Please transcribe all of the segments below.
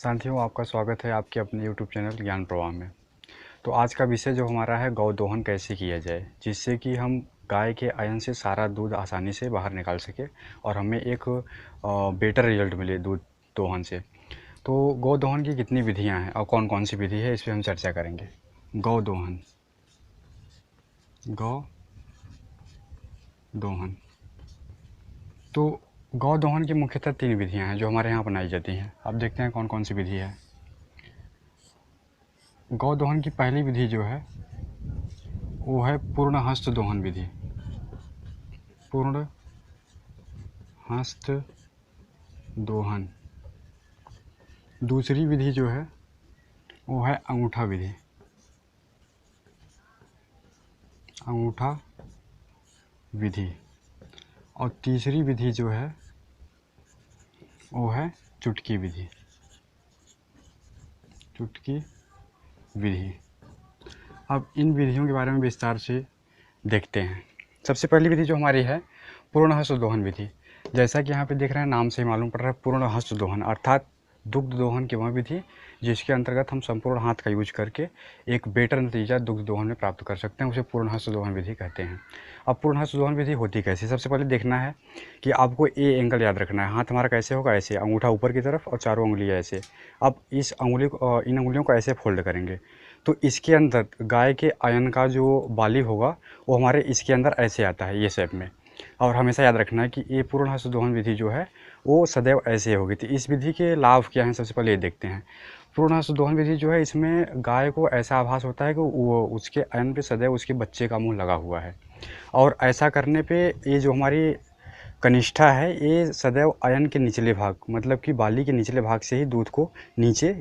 साथियों, आपका स्वागत है आपके अपने यूट्यूब चैनल ज्ञान प्रवाह में। तो आज का विषय जो हमारा है, गौ दोहन कैसे किया जाए जिससे कि हम गाय के आयन से सारा दूध आसानी से बाहर निकाल सके और हमें एक बेटर रिजल्ट मिले दूध दोहन से। तो गौ दोहन की कितनी विधियां हैं और कौन कौन सी विधि है, इस पर हम चर्चा करेंगे। गौ दोहन, गौ दोहन। तो गौ दोहन की मुख्यतः 3 विधियां हैं जो हमारे यहाँ अपनाई जाती हैं। अब देखते हैं कौन कौन सी विधि है। गौ दोहन की पहली विधि जो है वो है पूर्ण हस्त दोहन विधि। पूर्ण हस्त दोहन। दूसरी विधि जो है वो है अंगूठा विधि। अंगूठा विधि। और तीसरी विधि जो है वो है चुटकी विधि। चुटकी विधि। अब इन विधियों के बारे में विस्तार से देखते हैं। सबसे पहली विधि जो हमारी है पूर्ण हस्त दोहन विधि। जैसा कि यहाँ पे देख रहे हैं, नाम से ही मालूम पड़ रहा है पूर्ण हस्त दोहन, अर्थात दुग्ध दोहन की वह विधि जिसके अंतर्गत हम संपूर्ण हाथ का यूज करके एक बेटर नतीजा दुग्ध दोहन में प्राप्त कर सकते हैं, उसे पूर्ण हस्त दोहन विधि कहते हैं। अब पूर्ण हस्त दोहन विधि होती कैसे, सबसे पहले देखना है कि आपको ए एंगल याद रखना है। हाथ हमारा कैसे होगा, ऐसे, अंगूठा ऊपर की तरफ और चारों उंगलियाँ ऐसे। अब इस इन उंगलियों को ऐसे फोल्ड करेंगे तो इसके अंदर गाय के आयन का जो बाली होगा वो हमारे इसके अंदर ऐसे आता है, ये शेप में। और हमेशा याद रखना है कि ये पूर्ण हस्त दोहन विधि जो है वो सदैव ऐसे होगी। तो इस विधि के लाभ क्या हैं, सबसे पहले ये देखते हैं। पूर्ण हस्त दोहन विधि जो है, इसमें गाय को ऐसा आभास होता है कि वो उसके आयन पे सदैव उसके बच्चे का मुंह लगा हुआ है। और ऐसा करने पे ये जो हमारी कनिष्ठा है ये सदैव आयन के निचले भाग, मतलब कि बाली के निचले भाग से ही दूध को नीचे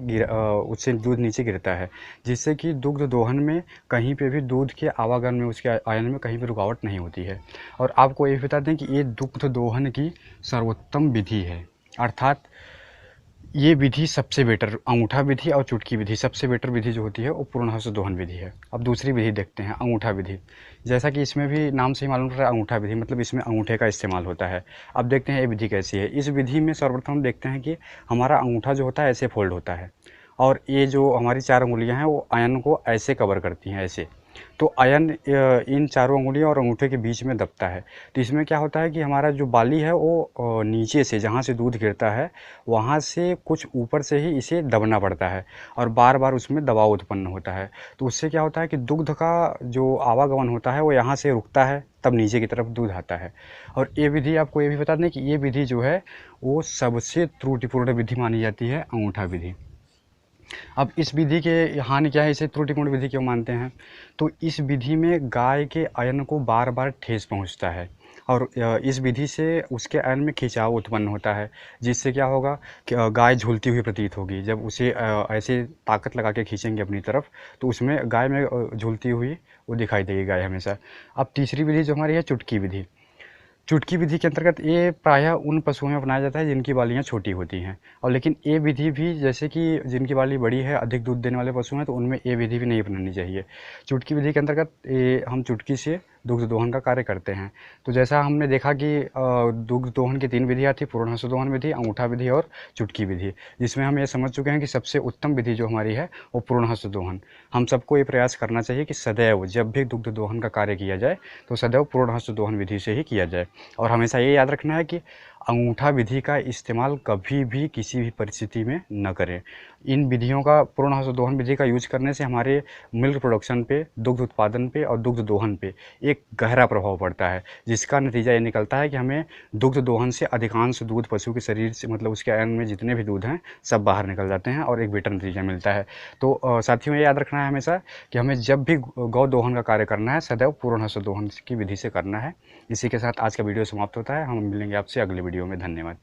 उससे दूध नीचे गिरता है, जिससे कि दुग्ध दोहन में कहीं पे भी दूध के आवागमन में, उसके आयन में कहीं भी रुकावट नहीं होती है। और आपको ये बता दें कि ये दुग्ध दोहन की सर्वोत्तम विधि है, अर्थात ये विधि सबसे बेटर, अंगूठा विधि और चुटकी विधि सबसे बेटर विधि जो होती है वो पूर्ण हस्त दोहन विधि है। अब दूसरी विधि देखते हैं, अंगूठा विधि। जैसा कि इसमें भी नाम से ही मालूम पड़ रहा है अंगूठा विधि, मतलब इसमें अंगूठे का इस्तेमाल होता है। अब देखते हैं ये विधि कैसी है। इस विधि में सर्वप्रथम देखते हैं कि हमारा अंगूठा जो होता है ऐसे फोल्ड होता है और ये जो हमारी 4 उंगलियां हैं वो आयन को ऐसे कवर करती हैं, ऐसे। तो आयन इन चारों उंगलियों और अंगूठे के बीच में दबता है। तो इसमें क्या होता है कि हमारा जो बाली है वो नीचे से, जहाँ से दूध गिरता है वहाँ से कुछ ऊपर से ही इसे दबना पड़ता है और बार बार उसमें दबाव उत्पन्न होता है। तो उससे क्या होता है कि दुग्ध का जो आवागमन होता है वो यहाँ से रुकता है, तब नीचे की तरफ दूध आता है। और ये विधि, आपको ये भी बता दें कि ये विधि जो है वो सबसे त्रुटिपूर्ण विधि मानी जाती है, अंगूठा विधि। अब इस विधि के हानि क्या है, इसे त्रुटिपूर्ण विधि क्यों मानते हैं? तो इस विधि में गाय के आयन को बार बार ठेस पहुंचता है और इस विधि से उसके आयन में खिंचाव उत्पन्न होता है, जिससे क्या होगा कि गाय झूलती हुई प्रतीत होगी। जब उसे ऐसे ताकत लगा के खींचेंगे अपनी तरफ तो उसमें गाय में झूलती हुई वो दिखाई देगी गाय हमेशा। अब तीसरी विधि जो हमारी है चुटकी विधि। चुटकी विधि के अंतर्गत ये प्रायः उन पशुओं में अपनाया जाता है जिनकी बालियाँ छोटी होती हैं। और लेकिन ये विधि भी, जैसे कि जिनकी बाली बड़ी है, अधिक दूध देने वाले पशु हैं, तो उनमें ये विधि भी नहीं अपनानी चाहिए। चुटकी विधि के अंतर्गत ये हम चुटकी से दुग्ध दोहन का कार्य करते हैं। तो जैसा हमने देखा कि दुग्ध दोहन की 3 विधियाँ थी, पूर्ण हस्त दोहन विधि, अंगूठा विधि और चुटकी विधि, जिसमें हम ये समझ चुके हैं कि सबसे उत्तम विधि जो हमारी है वो पूर्ण हस्त दोहन। हम सबको ये प्रयास करना चाहिए कि सदैव जब भी दुग्ध दोहन का कार्य किया जाए तो सदैव पूर्ण हस्त दोहन विधि से ही किया जाए। और हमेशा ये याद रखना है कि अंगूठा विधि का इस्तेमाल कभी भी किसी भी परिस्थिति में न करें। इन विधियों का, पूर्ण हस्त दोहन विधि का यूज करने से हमारे मिल्क प्रोडक्शन पे, दुग्ध उत्पादन पे और दुग्ध दोहन पे एक गहरा प्रभाव पड़ता है, जिसका नतीजा ये निकलता है कि हमें दुग्ध दोहन से अधिकांश दूध पशु के शरीर से, मतलब उसके आयन में जितने भी दूध हैं सब बाहर निकल जाते हैं और एक बेटर नतीजा मिलता है। तो साथियों, ये याद रखना है हमेशा कि हमें जब भी गौ दोहन का कार्य करना है सदैव पूर्ण हस्त दोहन की विधि से करना है। इसी के साथ आज का वीडियो समाप्त होता है। हम मिलेंगे आपसे अगले वीडियो में। धन्यवाद।